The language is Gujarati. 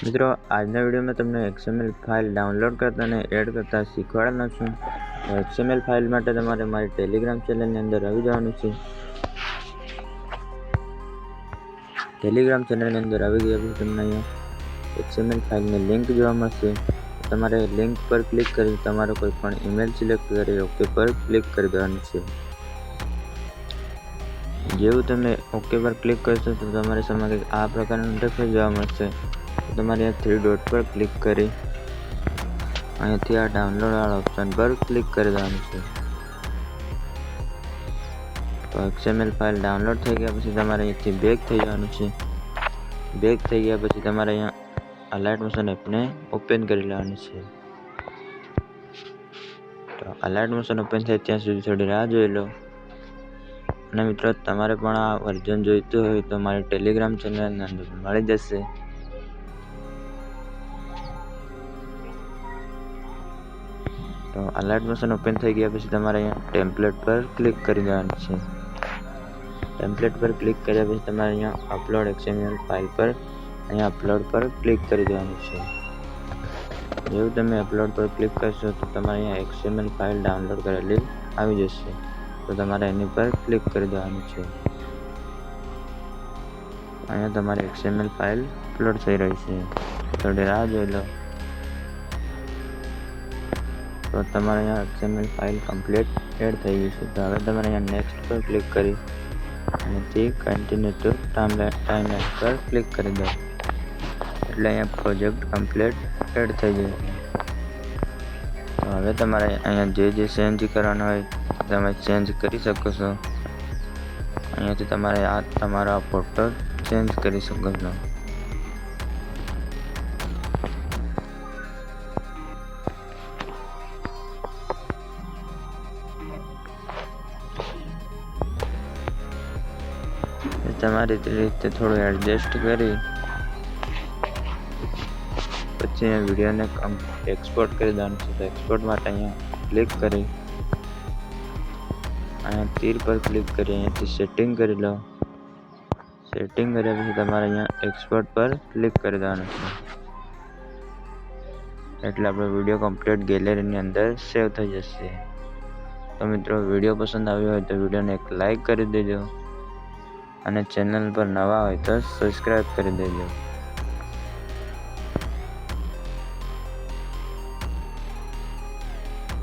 મિત્રો આજના વિડીયોમાં તમને XML ફાઇલ ડાઉનલોડ કરતા અને એડ કરતા શીખવાડવાનો છું। XML ફાઇલ માટે તમારે મારી ટેલિગ્રામ ચેનલની અંદર આવી જવાનું છે। ટેલિગ્રામ ચેનલની અંદર આવી ગયા પછી તમને અહીંયા XML ફાઇલની લિંક જોવા મળશે। તમારે લિંક પર ક્લિક કરી તમારો કોઈ પણ ઈમેલ સિલેક્ટ કરી ઓકે પર ક્લિક કરી દેવાનું છે। જેવું તમે ઓકે પર ક્લિક કરશો તો તમારી સામે કંઈક આ પ્રકારનું ઇન્ટરફેસ જોવા મળશે। તમારે यहाँ 3 डॉट पर क्लिक करी અહીંયાથી આ ડાઉનલોડ વાળા ઓપ્શન પર ક્લિક કરી દેવાનું છે। તો XML ફાઇલ ડાઉનલોડ થઈ ગયા પછી તમારે અહીંયાથી બેક થઈ જવાનું છે। બેક થઈ ગયા પછી તમારે અહીંયા અલાઇટ મોશન એપને ઓપન કરી લેવાની છે। તો અલાઇટ મોશન ઓપન થાય ત્યાં સુધી થોડી રાહ જોઈ લો। અને મિત્રો તમારે પણ આ વર્ઝન જોઈતું હોય તો મારી ટેલિગ્રામ ચેનલની અંદર મળી જશે। તો અલાઇટ મોશન ઓપન થઈ ગયા પછી તમારે અહીંયા ટેમ્પલેટ પર ક્લિક કરી દેવાનું છે। ટેમ્પલેટ પર ક્લિક કર્યા પછી તમારે અહીંયા અપલોડ XML ફાઇલ પર અહીંયા અપલોડ પર ક્લિક કરી દેવાનું છે। જેવું તમે અપલોડ પર ક્લિક કરશો તો તમારે અહીંયા XML ફાઇલ ડાઉનલોડ કરેલી આવી જશે। તો તમારે એની પર ક્લિક કરી દેવાનું છે। અહીંયા તમારી XML ફાઇલ અપલોડ થઈ રહી છે, થોડી રાહ જોઈ લો। તો તમારે અહીંયા XML ફાઇલ કમ્પ્લીટ એડ થઈ ગઈ છે। તો હવે તમારે અહીંયા નેક્સ્ટ પર ક્લિક કરી અહીંથી કન્ટિન્યુ ટુ ટાઈમલાઈન પર ક્લિક કરી દો એટલે અહીંયા પ્રોજેક્ટ કમ્પ્લીટ એડ થઈ જશે। તો હવે તમારે અહીંયા જે ચેન્જ કરવાનું હોય તમે ચેન્જ કરી શકો છો। અહીંયાથી તમારે આ તમારો ફોટો ચેન્જ કરી શકો છો। તમારી રીતે થોડું એડજસ્ટ કરી પછી વિડીયોને એક્સપોર્ટ કરી દેવાનું છે। તો એક્સપોર્ટ માટે અહીંયા ક્લિક કરી અહીંયા તીર પર ક્લિક કરી અહીંયાથી સેટિંગ કરી લો। સેટિંગ કર્યા પછી તમારે અહીંયા એક્સપોર્ટ પર ક્લિક કરી દેવાનું છે એટલે આપણો વિડીયો કમ્પ્લીટ ગેલેરીની અંદર સેવ થઈ જશે। તો મિત્રો વિડીયો પસંદ આવ્યો હોય તો વિડીયોને એક લાઈક કરી દેજો અને ચેનલ પર નવા હોય તો સબસ્ક્રાઈબ કરી દેજો।